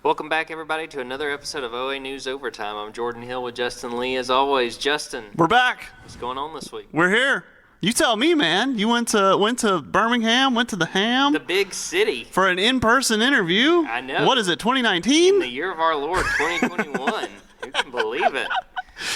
Welcome back, everybody, to another episode of OA News Overtime. I'm Jordan Hill with Justin Lee. As always, Justin, we're back. What's going on this week? We're here. You tell me, man. You went to Birmingham, went to the Ham. The big city. For an in-person interview. I know. What is it, 2019? The year of our Lord, 2021. Who can believe it?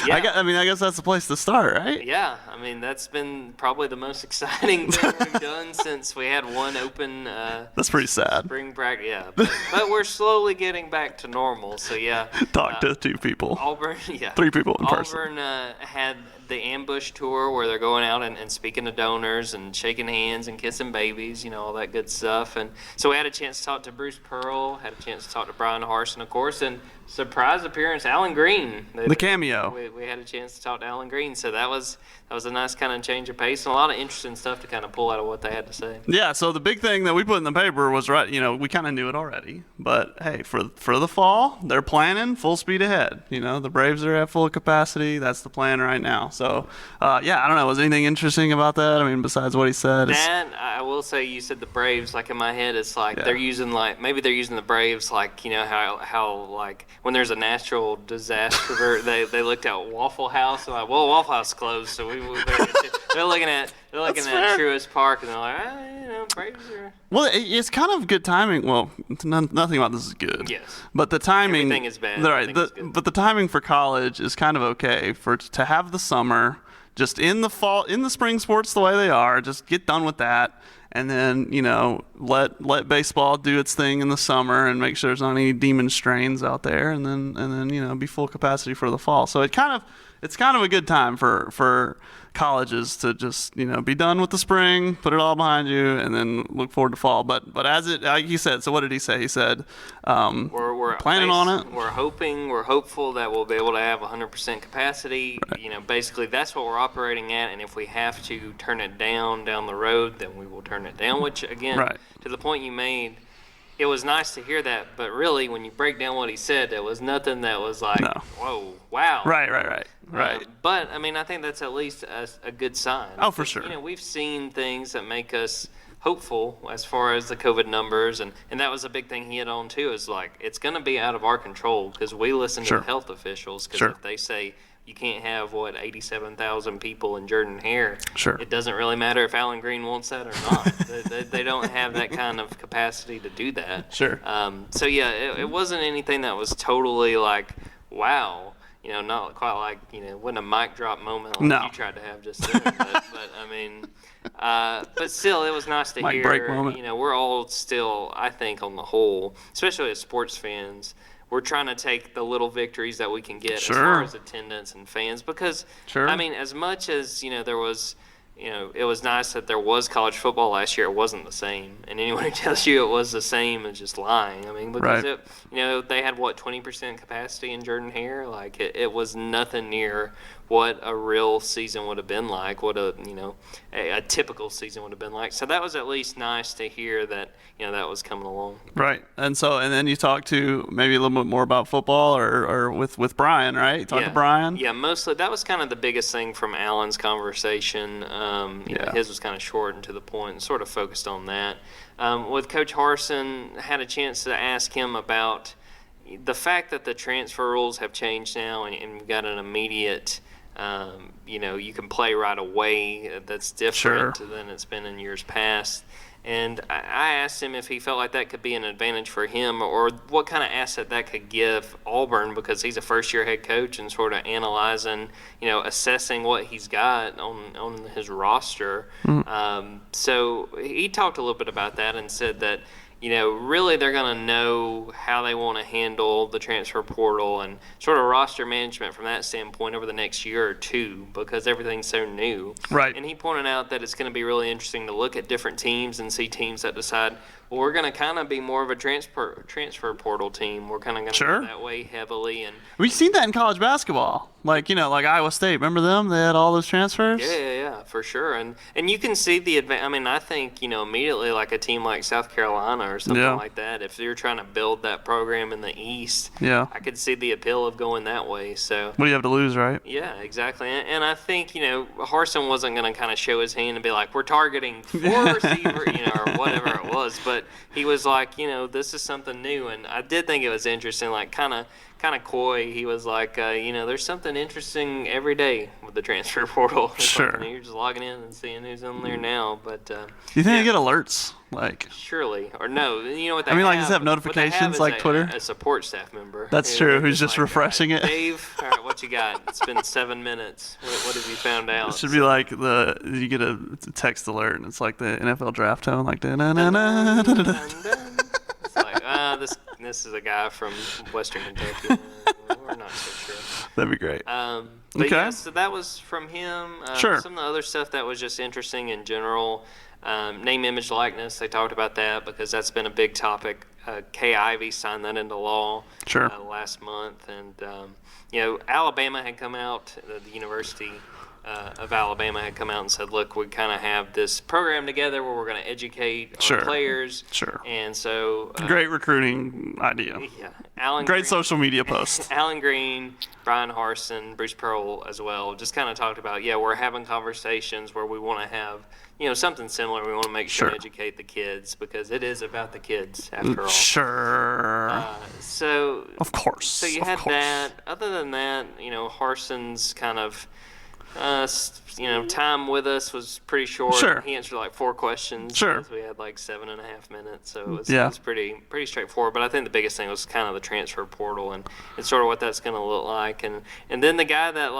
Yeah. I guess that's the place to start, right? Yeah. I mean, that's been probably the most exciting thing we've done since we had one open that's pretty sad. Spring practice. Yeah. But we're slowly getting back to normal. So, yeah. Talk to two people. Auburn, yeah. 3 people in person. Auburn had the ambush tour where they're going out and speaking to donors and shaking hands and kissing babies, all that good stuff. And so we had a chance to talk to Bruce Pearl, had a chance to talk to Bryan Harsin, of course, and surprise appearance, Allen Greene. The cameo. We had a chance to talk to Allen Greene, so that was a nice kind of change of pace and a lot of interesting stuff to kind of pull out of what they had to say. Yeah, so the big thing that we put in the paper was, right, we kind of knew it already, but hey, for the fall, they're planning full speed ahead. The Braves are at full capacity. That's the plan right now. So, I don't know. Was anything interesting about that? I mean, besides what he said? I will say, you said the Braves, like in my head, it's like they're using maybe they're using the Braves like, how like when there's a natural disaster, they looked at Waffle House and like, well, Waffle House closed, so we better get they're looking at Truist Park and they're like, Braves are. Well, it's kind of good timing. Well, nothing about this is good. Yes. But the timing. Everything is bad. Right. But the timing for college is kind of okay to have the summer just in the fall, in the spring sports the way they are. Just get done with that, and then let baseball do its thing in the summer and make sure there's not any demon strains out there, and then be full capacity for the fall. So it's kind of a good time for colleges to just be done with the spring, put it all behind you, and then look forward to fall. But as it, like he said, so what did he say? He said we're planning on it. We're hopeful that we'll be able to have 100% capacity. Right. Basically that's what we're operating at, and if we have to turn it down the road, then we will turn it down. Which again, right. To the point you made, it was nice to hear that, but really, when you break down what he said, there was nothing that was like, whoa, wow. Right. But, I think that's at least a good sign. Oh, for sure. We've seen things that make us hopeful as far as the COVID numbers, and that was a big thing he hit on, too, is like, it's going to be out of our control because we listen to the health officials, because if they say you can't have, 87,000 people in Jordan-Hare, it doesn't really matter if Allen Greene wants that or not. they don't have that kind of capacity to do that. Sure. So, yeah, it wasn't anything that was totally like, wow. Not quite like, wasn't a mic drop moment like you tried to have just then. But still, it was nice to hear. Mic break moment. We're all still, I think, on the whole, especially as sports fans, we're trying to take the little victories that we can get as far as attendance and fans. Because, as much as, there was, it was nice that there was college football last year, it wasn't the same. And anyone who tells you it was the same is just lying. Because they had, 20% capacity in Jordan-Hare? Like, it was nothing near what a real season would have been like, what a typical season would have been like. So that was at least nice to hear that, that was coming along. Right. And then you talked to maybe a little bit more about football or with Bryan, right? You talked to Bryan? Yeah, mostly. That was kind of the biggest thing from Allen's conversation. His was kind of short and to the point and sort of focused on that. With Coach Harsin, had a chance to ask him about the fact that the transfer rules have changed now and we've got an immediate you can play right away. That's different than it's been in years past. And I asked him if he felt like that could be an advantage for him or what kind of asset that could give Auburn, because he's a first-year head coach and sort of analyzing, assessing what he's got on his roster. So he talked a little bit about that and said that, really they're going to know how they want to handle the transfer portal and sort of roster management from that standpoint over the next year or two, because everything's so new. Right. And he pointed out that it's going to be really interesting to look at different teams and see teams that decide, well, we're going to kind of be more of a transfer portal team. We're kind of going to go that way heavily. And we've seen that in college basketball. Like Iowa State. Remember them? They had all those transfers? Yeah, for sure. And you can see the advantage. I think, immediately like a team like South Carolina or something like that, if you're trying to build that program in the East, I could see the appeal of going that way. So what do you have to lose, right? Yeah, exactly. And I think, Harsin wasn't going to kind of show his hand and be like, we're targeting 4 receiver, or whatever it was. But but he was like, this is something new, and I did think it was interesting, like kind of coy. He was like, there's something interesting every day with the transfer portal. Sure. Like, you're just logging in and seeing who's in there now, but do you think they get alerts? Like, surely, or no? You know what they I mean, like, have? does it have notifications like Twitter? A support staff member. That's true. Who's just refreshing it? Dave, all right, what you got? It's been 7 minutes. What have you found out? It should be like you get a text alert, and it's like the NFL draft tone, like da-na-na-na, da-da-da. It's like, this is a guy from Western Kentucky. We're not so sure. That'd be great. But okay. Yeah, so that was from him. Sure. Some of the other stuff that was just interesting in general. Name, image, likeness. They talked about that because that's been a big topic. Kay Ivey signed that into law Sure. Last month. And, Alabama had come out, the University of Alabama had come out and said, look, we kind of have this program together where we're going to educate our players. Sure. And so great recruiting idea. Yeah. Great social media post. Allen Greene, Bryan Harsin, Bruce Pearl as well, just kind of talked about, we're having conversations where we want to have, something similar. We want to make sure to educate the kids because it is about the kids after all. Sure. So of course. So you had that. Other than that, Harsin's kind of time with us was pretty short. Sure. He answered like 4 questions. Sure. We had like 7.5 minutes, so it was pretty straightforward. But I think the biggest thing was kind of the transfer portal and sort of what that's going to look like. And then the guy that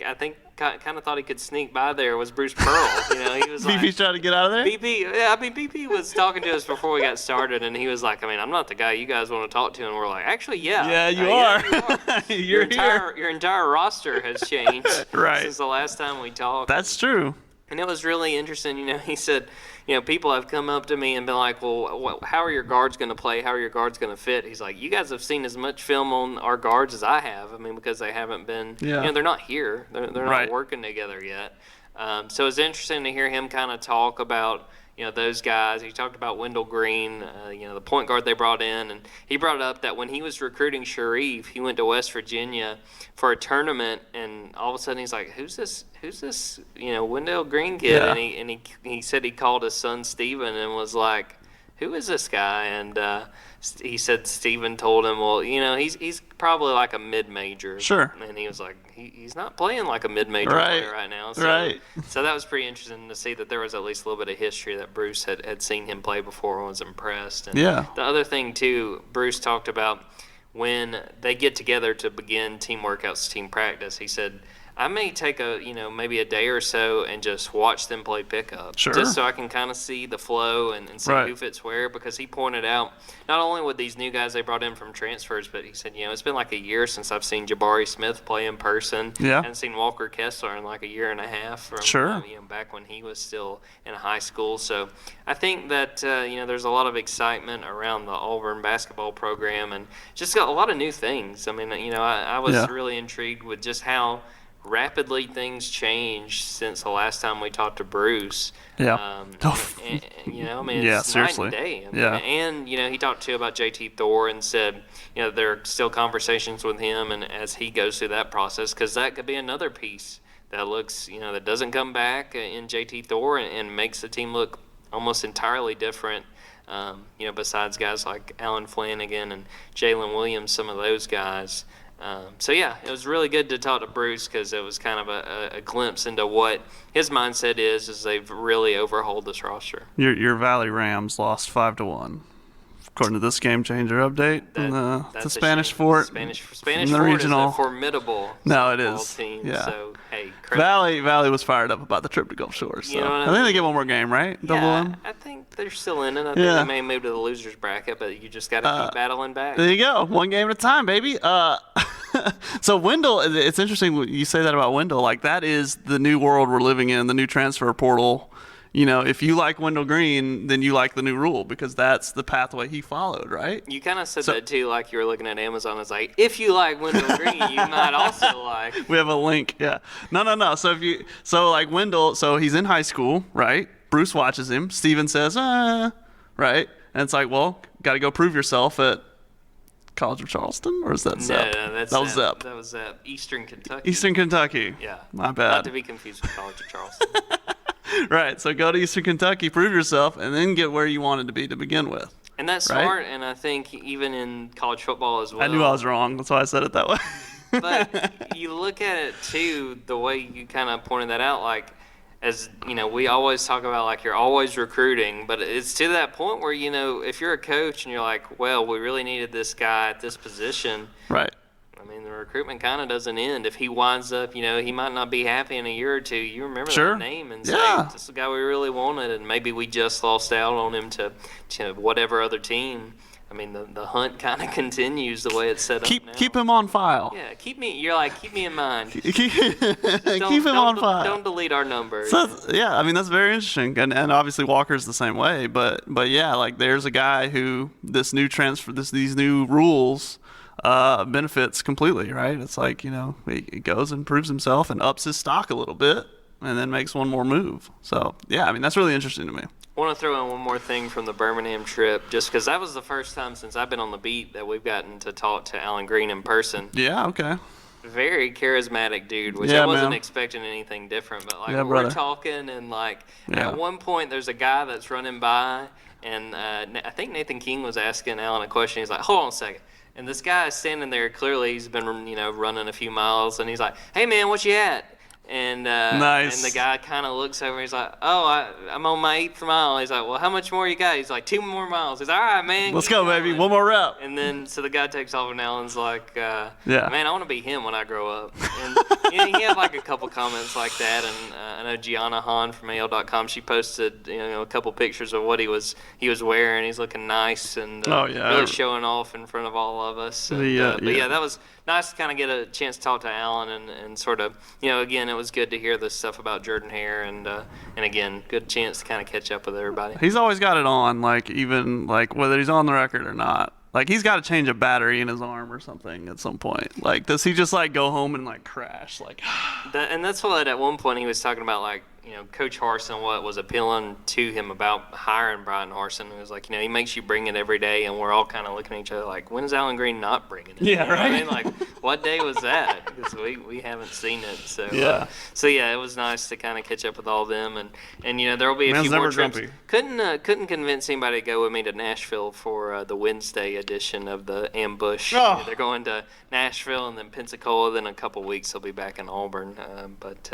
I think kind of thought he could sneak by there was Bruce Pearl. He was like, BP's trying to get out of there? BP was talking to us before we got started, and he was like, I'm not the guy you guys want to talk to. And we're like, actually, yeah. Yeah, you are. Your entire roster has changed since the last time we talked. That's true. And it was really interesting. He said, people have come up to me and been like, well, how are your guards going to play? How are your guards going to fit? He's like, you guys have seen as much film on our guards as I have. Because they haven't been, they're not here. They're not working together yet. So it's interesting to hear him kind of talk about, those guys. He talked about Wendell Green, the point guard they brought in. And he brought up that when he was recruiting Sharif, he went to West Virginia for a tournament. And all of a sudden he's like, who's this, Wendell Green kid? Yeah. And he said he called his son Steven and was like, who is this guy? And he said Steven told him, well, he's probably like a mid-major. Sure. And he was like, he's not playing like a mid-major player right now. So, so that was pretty interesting to see that there was at least a little bit of history that Bruce had seen him play before and was impressed. And the other thing, too, Bruce talked about when they get together to begin team workouts, team practice, he said, I may take maybe a day or so and just watch them play pickup. Sure. Just so I can kind of see the flow and see who fits where. Because he pointed out, not only with these new guys they brought in from transfers, but he said, it's been like a year since I've seen Jabari Smith play in person. Yeah. And seen Walker Kessler in like a year and a half from back when he was still in high school. So I think that, there's a lot of excitement around the Auburn basketball program and just got a lot of new things. I mean, I was really intrigued with just how rapidly things changed since the last time we talked to Bruce. Yeah. It's seriously. night and day. And he talked too about JT Thor and said, there are still conversations with him and as he goes through that process, because that could be another piece that looks, that doesn't come back in JT Thor and makes the team look almost entirely different. Besides guys like Alan Flanagan and Jalen Williams, some of those guys. It was really good to talk to Bruce because it was kind of a glimpse into what his mindset is they've really overhauled this roster. Your Valley Rams lost 5-1. According to this game changer update, the Spanish Fort, Spanish the Fort regional. is a formidable team. Yeah. So, hey, Valley was fired up about the trip to Gulf Shores. So. I think they get one more game, right? I think they're still in it. I think they may move to the losers bracket, but you just got to keep battling back. There you go. One game at a time, baby. So Wendell, it's interesting you say that about Wendell. Like, that is the new world we're living in, the new transfer portal. If you like Wendell Green, then you like the new rule because that's the pathway he followed, right? You kind of said that too, like you were looking at Amazon. It's like, if you like Wendell Green, you might also like. We have a link, yeah. No. So like Wendell, so he's in high school, right? Bruce watches him. Steven says, right? And it's like, well, got to go prove yourself at College of Charleston, or is that Zep? No, that was Zep. That was Zep. Eastern Kentucky. Eastern Kentucky. Yeah. My bad. Not to be confused with College of Charleston. Right. So go to Eastern Kentucky, prove yourself, and then get where you wanted to be to begin with. And that's right? smart, and I think even in college football as well. I knew I was wrong. That's why I said it that way. But you look at it, too, the way you kind of pointed that out, like, as, we always talk about, like, you're always recruiting, but it's to that point where, if you're a coach and you're like, well, we really needed this guy at this position. Right. I mean, the recruitment kind of doesn't end. If he winds up, he might not be happy in a year or two. You remember that name and say, this is the guy we really wanted, and maybe we just lost out on him to whatever other team. I mean, the hunt kind of continues the way it's set up now. Keep him on file. Yeah, keep me in mind. keep him on file. Don't delete our number. So, yeah, I mean, that's very interesting. And obviously Walker's the same way. But yeah, like there's a guy who this new transfer, these new rules benefits completely, right? It's like, he goes and proves himself and ups his stock a little bit and then makes one more move. So, yeah, I mean, that's really interesting to me. I want to throw in one more thing from the Birmingham trip, just because that was the first time since I've been on the beat that we've gotten to talk to Allen Greene in person. Yeah, okay. Very charismatic dude, which I wasn't expecting anything different. But, we're talking, and, at one point there's a guy that's running by, and I think Nathan King was asking Allen a question. He's like, hold on a second. And this guy is standing there. Clearly he's been, running a few miles, and he's like, hey, man, what you at? And nice. And the guy kind of looks over and he's like, oh, I'm on my 8th mile. He's like, well, how much more you got? He's like, 2 more miles. He's like, all right, man. Let's go, baby. One more rep. And then, so the guy takes off, and Allen's like, man, I want to be him when I grow up. And he had a couple comments like that. And I know Gianna Hahn from AL.com, she posted, a couple pictures of what he was wearing. He's looking nice and really showing off in front of all of us. And, but that was nice to kind of get a chance to talk to Allen and sort of, again, it was good to hear this stuff about Jordan Hare and again, good chance to kind of catch up with everybody. He's always got it on, even whether he's on the record or not. He's got to change a battery in his arm or something at some point. Does he just go home and crash? And that's what at one point he was talking about, Coach Harsin, what was appealing to him about hiring Bryan Harsin. It was he makes you bring it every day, and we're all kind of looking at each other like, when is Allen Greene not bringing it? Yeah, right. I mean, what day was that? Because we haven't seen it. So it was nice to kind of catch up with all of them, and there will be a few more trips. Couldn't convince anybody to go with me to Nashville for the Wednesday edition of the Ambush. Oh. They're going to Nashville and then Pensacola. Then in a couple weeks they'll be back in Auburn. But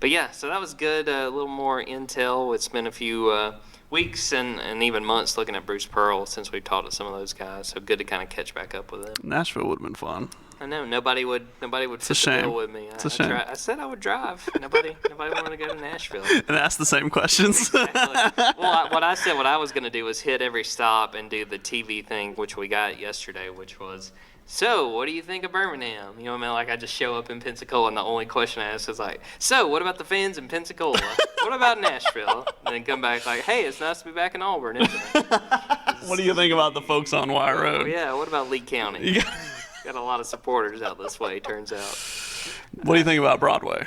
yeah, so that was good. A little more intel. It's been a few weeks and even months looking at Bruce Pearl since we've talked to some of those guys. So good to kind of catch back up with them. Nashville would have been fun. I know nobody would fit the bill with me. It's a shame. I said I would drive. Nobody wanted to go to Nashville. And ask the same questions. Exactly. Well, what I was going to do was hit every stop and do the TV thing, which we got yesterday, which was, so what do you think of Birmingham? You know what I mean? I just show up in Pensacola, and the only question I ask is so what about the fans in Pensacola? What about Nashville? And then come back hey, it's nice to be back in Auburn, isn't it? What do you think about the folks on Wire Road? Yeah, what about Lee County? Got a lot of supporters out this way, turns out. What do you think about Broadway?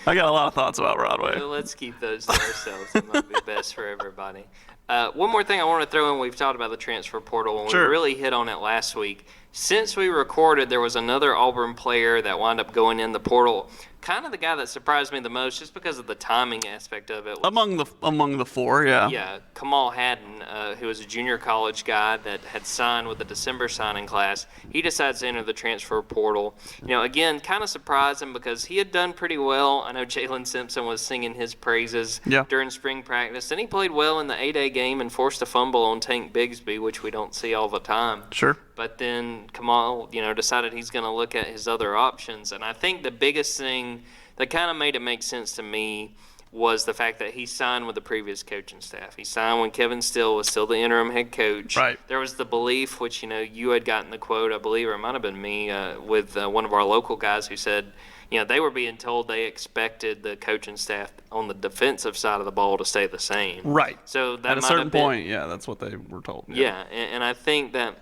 I got a lot of thoughts about Broadway. Well, let's keep those to ourselves. It might be best for everybody. One more thing I want to throw in. We've talked about the transfer portal, and we really hit on it last week. Since we recorded, there was another Auburn player that wound up going in the portal. Kind of the guy that surprised me the most, just because of the timing aspect of it. Among the four, yeah. Yeah, Kamal Haddon, who was a junior college guy that had signed with the December signing class. He decides to enter the transfer portal. Again, kind of surprising because he had done pretty well. I know Jalen Simpson was singing his praises during spring practice, and he played well in the 8A game and forced a fumble on Tank Bigsby, which we don't see all the time. Sure. But then Kamal, decided he's going to look at his other options. And I think the biggest thing that kind of made it make sense to me was the fact that he signed with the previous coaching staff. He signed when Kevin Still was still the interim head coach. Right. There was the belief, which, you had gotten the quote, I believe, or it might have been me, with one of our local guys who said, they were being told they expected the coaching staff on the defensive side of the ball to stay the same. Right. So that at a certain point, that's what they were told. Yeah, and I think that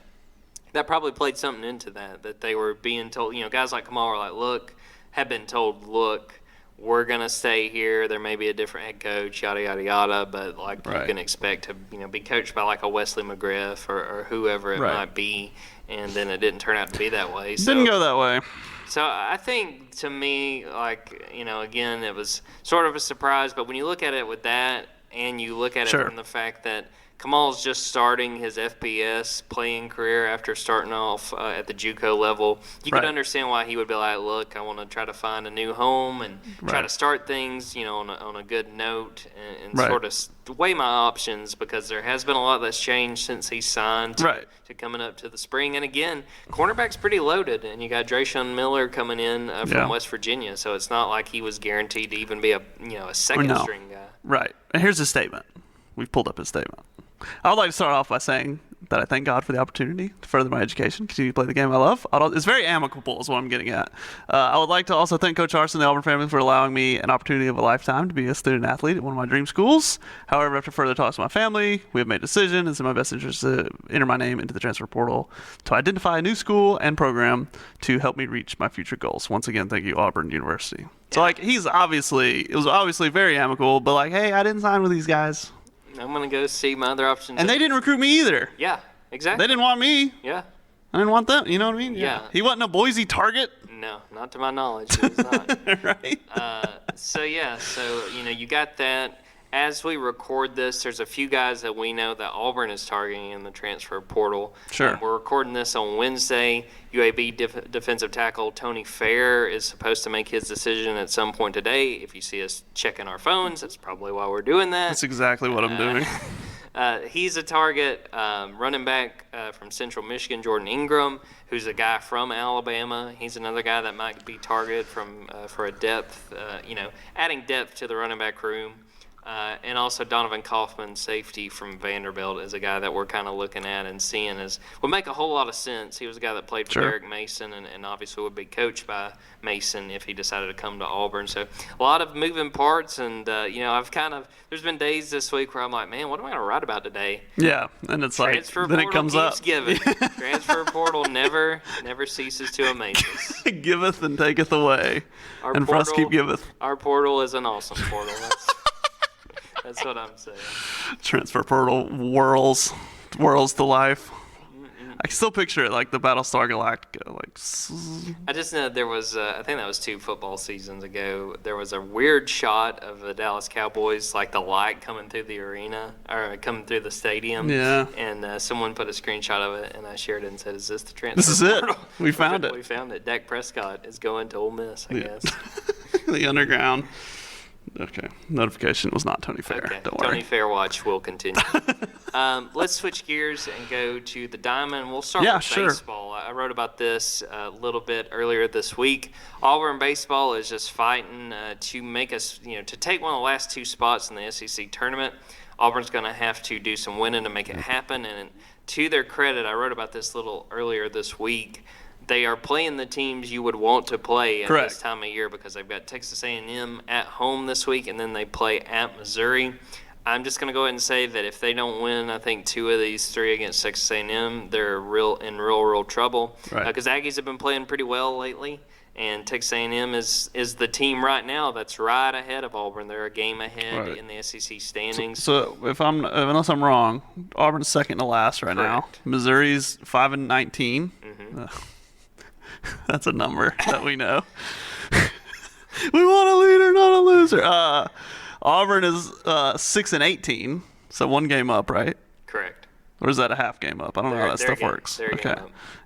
probably played something into that they were being told, guys like Kamal were like, have been told, we're going to stay here. There may be a different head coach, yada, yada, yada, but, like, you can expect to, be coached by, like, a Wesley McGriff or whoever it might be, and then it didn't turn out to be that way. So, didn't go that way. So I think, to me, like, again, it was sort of a surprise, but when you look at it with that and you look at it from the fact that Kamal's just starting his FBS playing career after starting off at the JUCO level, you could understand why he would be like, look, I want to try to find a new home and try to start things, on a good note and sort of weigh my options, because there has been a lot that's changed since he signed to coming up to the spring. And again, cornerback's pretty loaded, and you got Drayshawn Miller coming in from West Virginia, so it's not like he was guaranteed to even be a second string guy. Right. And here's his statement. We've pulled up his statement. I would like to start off by saying that I thank God for the opportunity to further my education, continue to play the game I love. It's very amicable is what I'm getting at. I would like to also thank Coach Harsin and the Auburn family for allowing me an opportunity of a lifetime to be a student athlete at one of my dream schools. However, after further talks with my family, we have made a decision. It's in my best interest to enter my name into the transfer portal to identify a new school and program to help me reach my future goals. Once again, thank you, Auburn University. So, like, it was obviously very amicable, but, like, hey, I didn't sign with these guys. I'm going to go see my other options. And they didn't recruit me either. Yeah, exactly. They didn't want me. Yeah. I didn't want them. You know what I mean? Yeah. He wasn't a Boise target. No, not to my knowledge. He was not. Right. So you got that. As we record this, there's a few guys that we know that Auburn is targeting in the transfer portal. Sure. We're recording this on Wednesday. UAB defensive tackle Tony Fair is supposed to make his decision at some point today. If you see us checking our phones, that's probably why we're doing that. That's exactly what I'm doing. He's a target. Running back from Central Michigan, Jordan Ingram, who's a guy from Alabama. He's another guy that might be targeted for a depth, adding depth to the running back room. And also Donovan Kaufman, safety from Vanderbilt, is a guy that we're kind of looking at and seeing would make a whole lot of sense. He was a guy that played for Derek Mason and obviously would be coached by Mason if he decided to come to Auburn. So a lot of moving parts, and there's been days this week where I'm like, man, what am I going to write about today? Yeah, and it's Transfer like then portal it comes up. Giving. Transfer portal never ceases to amaze us. Giveth and taketh away, and for us keep giveth. Our portal is an awesome portal. That's what I'm saying. Transfer portal whirls to life. I can still picture it like the Battlestar Galactica. I just know there was, I think that was 2 football seasons ago, there was a weird shot of the Dallas Cowboys, like the light coming through the arena, or coming through the stadium. Yeah. And someone put a screenshot of it, and I shared it and said, is this the transfer portal? This is it. We found it. We found it. Dak Prescott is going to Ole Miss, I guess. The underground. Okay. Notification was not Tony Fair. Okay. Don't worry. Tony Fair watch will continue. Let's switch gears and go to the Diamond. We'll start with baseball. I wrote about this a little bit earlier this week. Auburn baseball is just fighting to make us, to take one of the last 2 spots in the SEC tournament. Auburn's going to have to do some winning to make it happen. And to their credit, I wrote about this a little earlier this week. They are playing the teams you would want to play at this time of year, because they've got Texas A&M at home this week, and then they play at Missouri. I'm just going to go ahead and say that if they don't win, I think 2 of these 3 against Texas A&M, they're in real trouble. Because Aggies have been playing pretty well lately, and Texas A&M is the team right now that's right ahead of Auburn. They're a game ahead in the SEC standings. So unless I'm wrong, Auburn's second to last right now. Missouri's 5-19. Mm-hmm. That's a number that we know. We want a leader, not a loser. Auburn is 6-18, so 1 game up, right? Correct. Or is that a half game up? I don't know how that stuff works. Okay.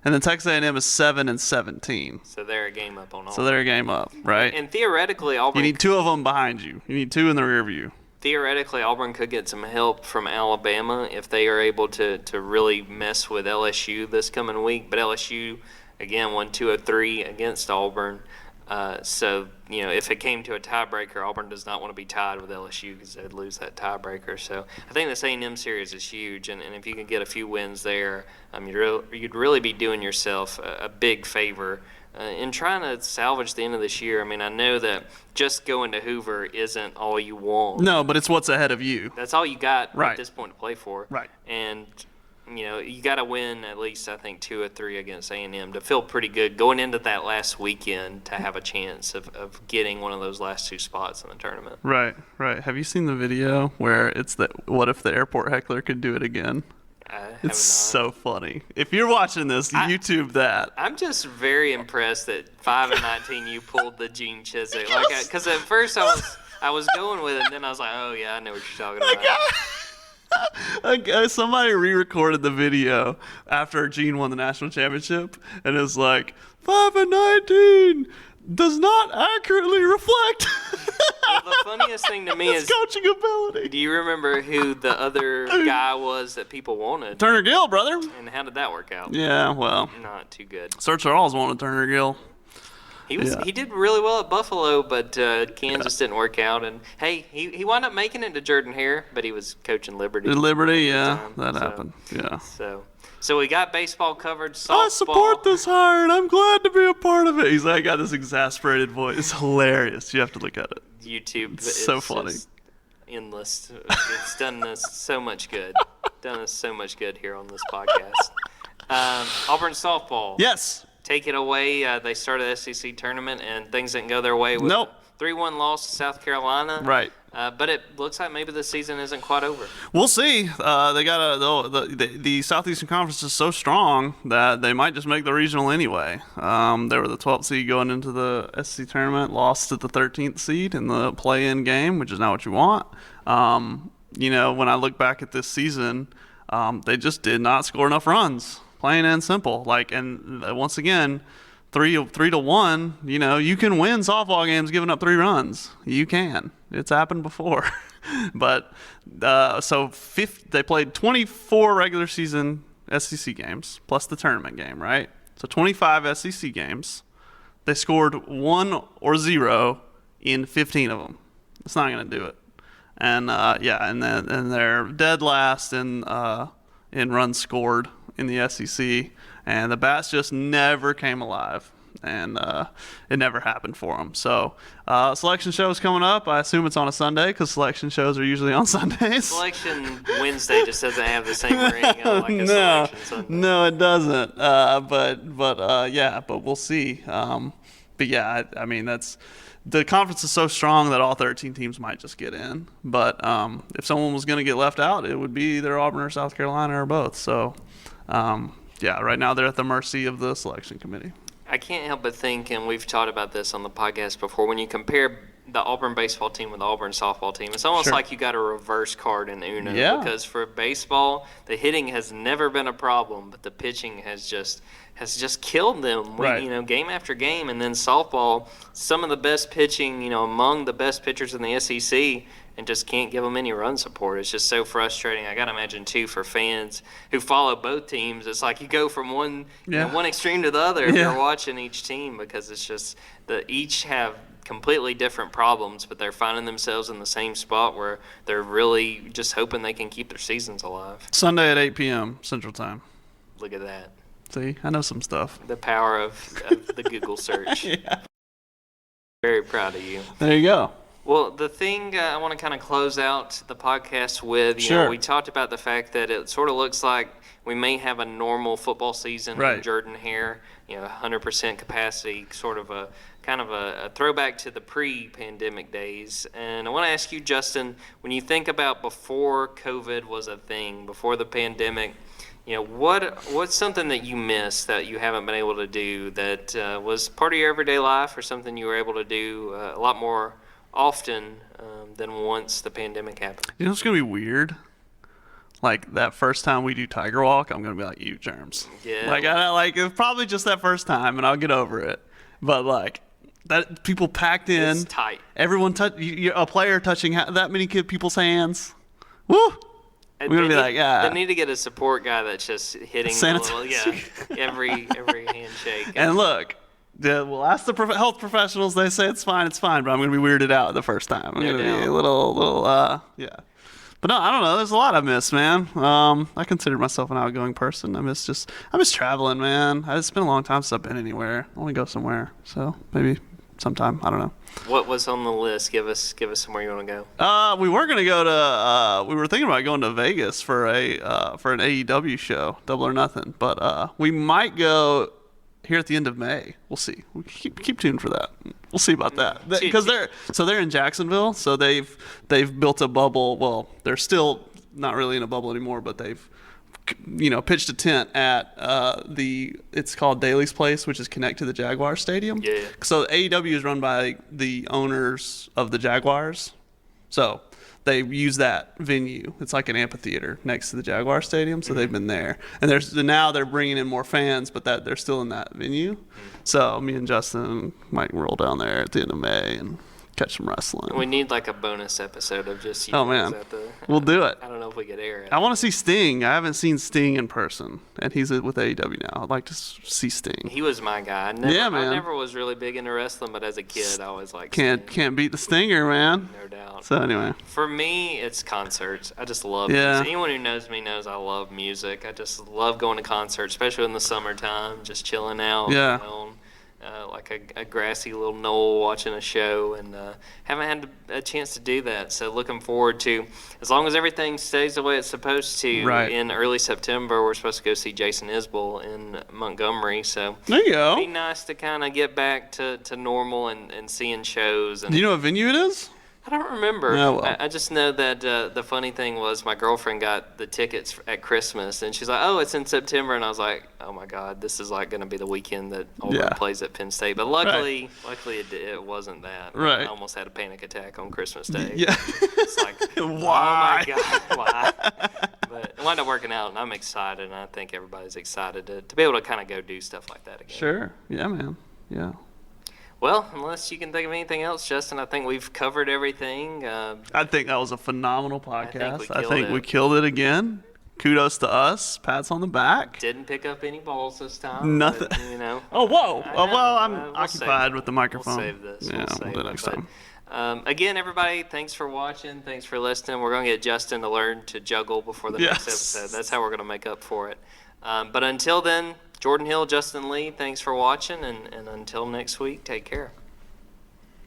And then Texas A&M is 7-17. So they're a game up on Auburn. So they're a game up, right? And theoretically, Auburn. You need 2 of them behind you. You need 2 in the rear view. Theoretically, Auburn could get some help from Alabama if they are able to really mess with LSU this coming week. But LSU, again, won 2 of 3 against Auburn. So, if it came to a tiebreaker, Auburn does not want to be tied with LSU because they'd lose that tiebreaker. So I think this A&M series is huge, and if you can get a few wins there, you'd really be doing yourself a big favor in trying to salvage the end of this year. I mean, I know that just going to Hoover isn't all you want. No, but it's what's ahead of you. That's all you got at this point to play for. Right. And You got to win at least, I think, 2 or 3 against A&M to feel pretty good going into that last weekend to have a chance of getting one of those last 2 spots in the tournament. Right. Have you seen the video where it's what if the airport heckler could do it again? It's so funny. If you're watching this, YouTube that. I'm just very impressed that 5-19 you pulled the Gene Chizik. Because at first I was going with it, and then I was like, oh yeah, I know what you're talking about. Somebody re-recorded the video after Gene won the national championship, and it's like 5-19 does not accurately reflect. Well, the funniest thing to me is coaching ability. Do you remember who the other guy was that people wanted? Turner Gill, brother. And how did that work out? Yeah, well, not too good. Search always wanted Turner Gill. He did really well at Buffalo, but Kansas didn't work out. And hey, he wound up making it to Jordan-Hare, but he was coaching Liberty. That happened. Yeah. So we got baseball covered. Softball. I support this hire, and I'm glad to be a part of it. He's like, got this exasperated voice. It's hilarious. You have to look at it. YouTube. It's so funny. Endless. It's done us so much good. Done us so much good here on this podcast. Auburn softball. Yes. Take it away. They started the SEC tournament, and things didn't go their way with a 3-1 loss to South Carolina. Right. But it looks like maybe the season isn't quite over. We'll see. They got the Southeastern Conference is so strong that they might just make the regional anyway. They were the 12th seed going into the SEC tournament, lost to the 13th seed in the play-in game, which is not what you want. When I look back at this season, they just did not score enough runs. Plain and simple. And once again, 3-1. You can win softball games giving up 3 runs. You can. It's happened before. But they played 24 regular season SEC games plus the tournament game, right? So 25 SEC games. They scored 1 or 0 in 15 of them. It's not going to do it. And and they're dead last in runs scored in the SEC, and the bats just never came alive, and it never happened for them. So selection show's coming up. I assume it's on a Sunday because selection shows are usually on Sundays. Selection Wednesday just doesn't have the same ring a selection Sunday. No, it doesn't. But we'll see. That's the conference is so strong that all 13 teams might just get in. But if someone was going to get left out, it would be either Auburn or South Carolina or both. So, right now they're at the mercy of the selection committee. I can't help but think, and we've talked about this on the podcast before, when you compare the Auburn baseball team with the Auburn softball team, it's almost like you got a reverse card in Uno. Yeah. Because for baseball, the hitting has never been a problem, but the pitching has just killed them, game after game. And then softball, some of the best pitching, among the best pitchers in the SEC, and just can't give them any run support. It's just so frustrating. I got to imagine, too, for fans who follow both teams, it's like you go from one extreme to the other if you're watching each team, because it's just each have completely different problems, but they're finding themselves in the same spot where they're really just hoping they can keep their seasons alive. Sunday at 8 p.m. Central Time. Look at that. See, I know some stuff. The power of the Google search. Yeah. Very proud of you. There you go. Well, the thing I want to kind of close out the podcast with, we talked about the fact that it sort of looks like we may have a normal football season in Jordan-Hare, 100% capacity, sort of a kind of a throwback to the pre-pandemic days. And I want to ask you, Justin, when you think about before COVID was a thing, before the pandemic, what's something that you miss that you haven't been able to do that was part of your everyday life, or something you were able to do a lot more often than once the pandemic happened? It's going to be weird. Like, that first time we do Tiger Walk, I'm going to be like, you germs. Yeah. It's probably just that first time, and I'll get over it. But, that people packed in. It's tight. Everyone, a player touching that many people's hands. Woo! We're going to be like, yeah. They need to get a support guy that's just hitting every handshake. And look, we'll ask the health professionals. They say it's fine, but I'm going to be weirded out the first time. I'm going to be a little, But no, I don't know. There's a lot I miss, man. I consider myself an outgoing person. I miss traveling, man. It's been a long time since I've been anywhere. I want to go somewhere. So maybe sometime. I don't know. What was on the list? Give us somewhere you want to go. We were gonna go to. We were thinking about going to Vegas for an AEW show, Double or Nothing. But we might go here at the end of May. We'll see. We keep tuned for that. We'll see about that because they're in Jacksonville, so they've built a bubble. Well, they're still not really in a bubble anymore, but they've pitched a tent at it's called Daly's Place, which is connected to the Jaguar Stadium. Yeah. So AEW is run by the owners of the Jaguars. So they use that venue. It's like an amphitheater next to the Jaguar Stadium. So they've been there, and now they're bringing in more fans, but they're still in that venue. So me and Justin might roll down there at the end of May and catch some wrestling. We need like a bonus episode of just you. Oh man, we'll do it. I don't know if we could air it. I want to see Sting. I haven't seen Sting in person, and he's with AEW now. I'd like to see Sting. He was my guy. I never was really big into wrestling, but as a kid, I always liked Sting. Can't beat the Stinger, man. No doubt. So anyway, for me, it's concerts. I just love music. Anyone who knows me knows I love music. I just love going to concerts, especially in the summertime, just chilling out. Yeah. Like a grassy little knoll watching a show, and haven't had a chance to do that. So looking forward to, as long as everything stays the way it's supposed to, in early September, we're supposed to go see Jason Isbell in Montgomery. So there you go. It'd be nice to kind of get back to normal and seeing shows. And do you know what venue it is? I don't remember. Oh, well. I just know that the funny thing was my girlfriend got the tickets at Christmas, and she's like, "Oh, it's in September," and I was like, "Oh my God, this is like going to be the weekend that Auburn plays at Penn State." But luckily it wasn't that. Right. I almost had a panic attack on Christmas Day. Yeah. It's like, why? Oh my God, why? But it wound up working out, and I'm excited, and I think everybody's excited to be able to kind of go do stuff like that again. Sure. Yeah, man. Yeah. Well, unless you can think of anything else, Justin, I think we've covered everything. I think that was a phenomenal podcast. I think we killed it again. Kudos to us. Pats on the back. Didn't pick up any balls this time. Nothing. But, Oh, whoa. Well, I'm occupied with the microphone. We'll save this. Yeah, we'll do it next time. Again, everybody, thanks for watching. Thanks for listening. We're going to get Justin to learn to juggle before the next episode. That's how we're going to make up for it. But until then, Jordan Hill, Justin Lee, thanks for watching. And until next week, take care.